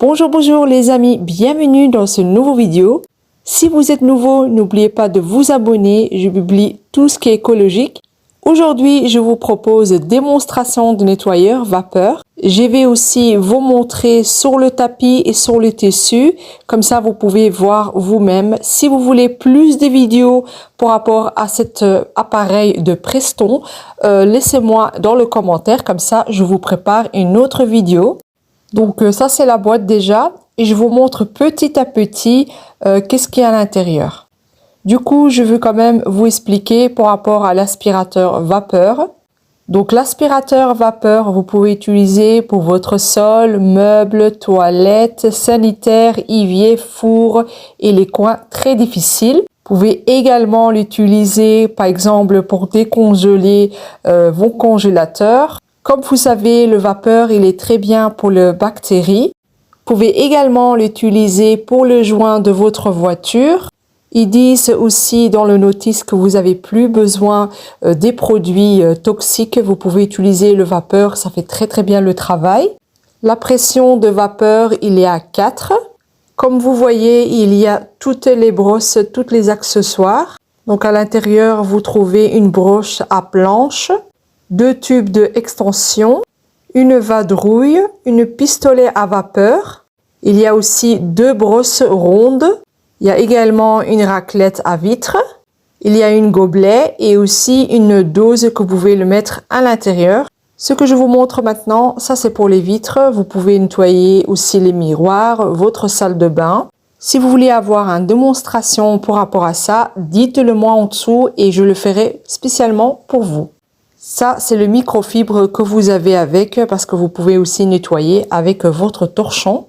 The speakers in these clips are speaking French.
Bonjour les amis, bienvenue dans ce nouveau vidéo. Si vous êtes nouveau, n'oubliez pas de vous abonner, je publie tout ce qui est écologique. Aujourd'hui, je vous propose démonstration de nettoyeur vapeur. Je vais aussi vous montrer sur le tapis et sur le tissu, comme ça vous pouvez voir vous-même. Si vous voulez plus de vidéos par rapport à cet appareil de Preston, laissez-moi dans le commentaire, comme ça je vous prépare une autre vidéo. Donc ça c'est la boîte déjà et je vous montre petit à petit qu'est-ce qu'il y a à l'intérieur. Du coup, je veux quand même vous expliquer par rapport à l'aspirateur vapeur. Donc l'aspirateur vapeur, vous pouvez utiliser pour votre sol, meubles, toilettes, sanitaires, évier, four et les coins très difficiles. Vous pouvez également l'utiliser par exemple pour décongeler vos congélateurs. Comme vous savez, le vapeur, il est très bien pour les bactéries. Vous pouvez également l'utiliser pour le joint de votre voiture. Ils disent aussi dans le notice que vous n'avez plus besoin des produits toxiques. Vous pouvez utiliser le vapeur, ça fait très bien le travail. La pression de vapeur, il est à 4. Comme vous voyez, il y a toutes les brosses, tous les accessoires. Donc à l'intérieur, vous trouvez une broche à planche, 2 tubes de extension, une vadrouille, une pistolet à vapeur. Il y a aussi 2 brosses rondes. Il y a également une raclette à vitre. Il y a une gobelet et aussi une dose que vous pouvez le mettre à l'intérieur. Ce que je vous montre maintenant, ça c'est pour les vitres. Vous pouvez nettoyer aussi les miroirs, votre salle de bain. Si vous voulez avoir une démonstration par rapport à ça, dites-le moi en dessous et je le ferai spécialement pour vous. Ça, c'est le microfibre que vous avez avec parce que vous pouvez aussi nettoyer avec votre torchon.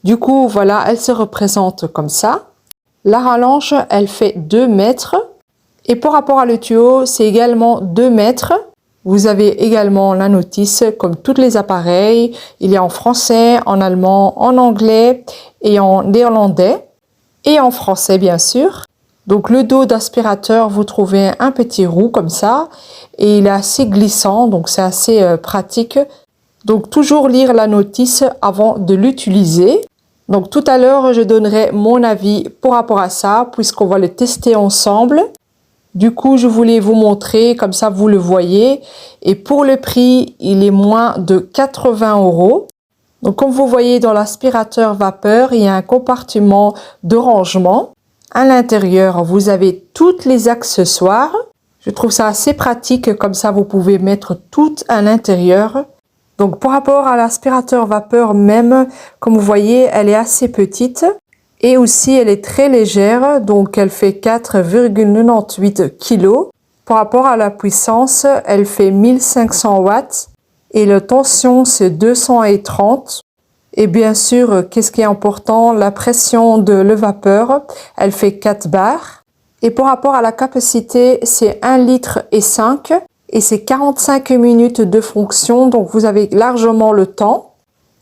Du coup, voilà, elle se représente comme ça. La rallonge, elle fait 2 mètres. Et par rapport à le tuyau, c'est également 2 mètres. Vous avez également la notice comme tous les appareils. Il y a en français, en allemand, en anglais et en néerlandais. Et en français, bien sûr. Donc le dos d'aspirateur, vous trouvez un petit roue comme ça et il est assez glissant, donc c'est assez pratique. Donc toujours lire la notice avant de l'utiliser. Donc tout à l'heure, je donnerai mon avis par rapport à ça puisqu'on va le tester ensemble. Du coup, je voulais vous montrer, comme ça vous le voyez. Et pour le prix, il est moins de 80 €. Donc comme vous voyez dans l'aspirateur vapeur, il y a un compartiment de rangement. À l'intérieur, vous avez tous les accessoires. Je trouve ça assez pratique, comme ça vous pouvez mettre tout à l'intérieur. Donc par rapport à l'aspirateur vapeur même, comme vous voyez, elle est assez petite. Et aussi, elle est très légère, donc elle fait 4,98 kg. Par rapport à la puissance, elle fait 1500 watts. Et la tension, c'est 230. Et bien sûr, qu'est-ce qui est important? La pression de le vapeur, elle fait 4 bars. Et par rapport à la capacité, c'est 1,5 litre et c'est 45 minutes de fonction. Donc, vous avez largement le temps.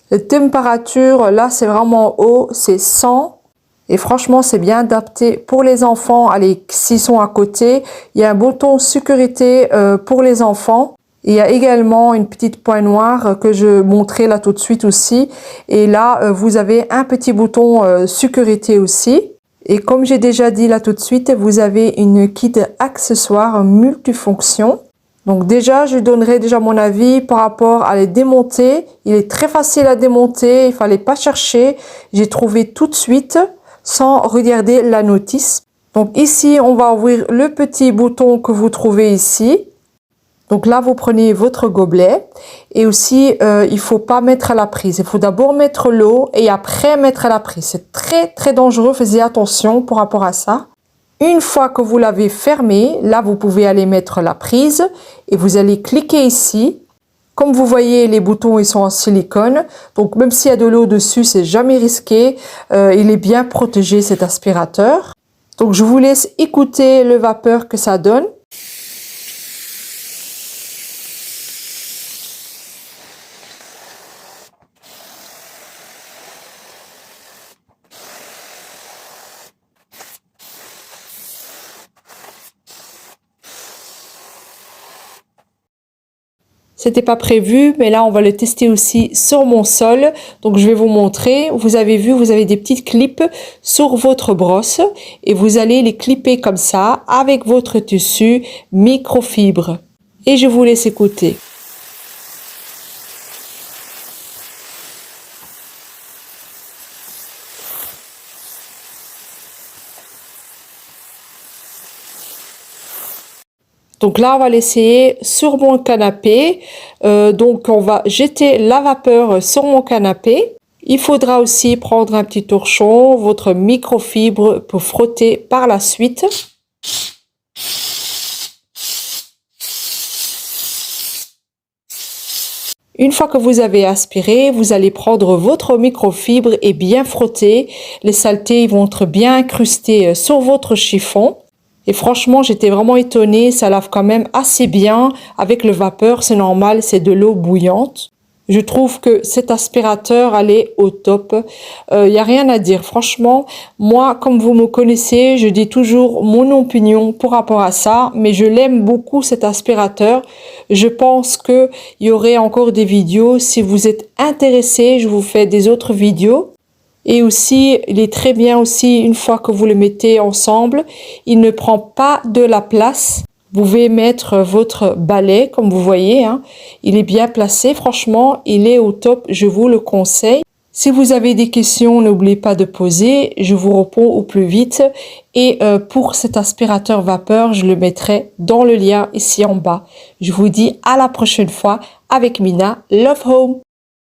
La température, là, c'est vraiment haut, c'est 100. Et franchement, c'est bien adapté pour les enfants. Allez, s'ils sont à côté, il y a un bouton sécurité pour les enfants. Il y a également une petite pointe noire que je montrerai là tout de suite aussi. Et là, vous avez un petit bouton sécurité aussi. Et comme j'ai déjà dit là tout de suite, vous avez une kit accessoire multifonction. Donc déjà, je donnerai déjà mon avis par rapport à les démonter. Il est très facile à démonter, il fallait pas chercher. J'ai trouvé tout de suite sans regarder la notice. Donc ici, on va ouvrir le petit bouton que vous trouvez ici. Donc là, vous prenez votre gobelet et aussi, il faut pas mettre à la prise. Il faut d'abord mettre l'eau et après mettre à la prise. C'est très dangereux, faites attention par rapport à ça. Une fois que vous l'avez fermé, là, vous pouvez aller mettre la prise et vous allez cliquer ici. Comme vous voyez, les boutons, ils sont en silicone. Donc, même s'il y a de l'eau dessus, c'est jamais risqué. Il est bien protégé, cet aspirateur. Donc, je vous laisse écouter le vapeur que ça donne. C'était pas prévu, mais là on va le tester aussi sur mon sol. Donc je vais vous montrer. Vous avez vu, vous avez des petites clips sur votre brosse et vous allez les clipper comme ça avec votre tissu microfibre. Et je vous laisse écouter. Donc là, on va l'essayer sur mon canapé. Donc, on va jeter la vapeur sur mon canapé. Il faudra aussi prendre un petit torchon, votre microfibre pour frotter par la suite. Une fois que vous avez aspiré, vous allez prendre votre microfibre et bien frotter. Les saletés vont être bien incrustées sur votre chiffon. Et franchement, j'étais vraiment étonnée, ça lave quand même assez bien. Avec le vapeur, c'est normal, c'est de l'eau bouillante. Je trouve que cet aspirateur, elle est au top. Y a rien à dire. Franchement, moi, comme vous me connaissez, je dis toujours mon opinion par rapport à ça. Mais je l'aime beaucoup, cet aspirateur. Je pense qu'il y aurait encore des vidéos. Si vous êtes intéressés, je vous fais des autres vidéos. Et aussi, il est très bien aussi une fois que vous le mettez ensemble. Il ne prend pas de la place. Vous pouvez mettre votre balai, comme vous voyez. Hein. Il est bien placé. Franchement, il est au top. Je vous le conseille. Si vous avez des questions, n'oubliez pas de poser. Je vous réponds au plus vite. Et pour cet aspirateur vapeur, je le mettrai dans le lien ici en bas. Je vous dis à la prochaine fois avec Mina Love Home.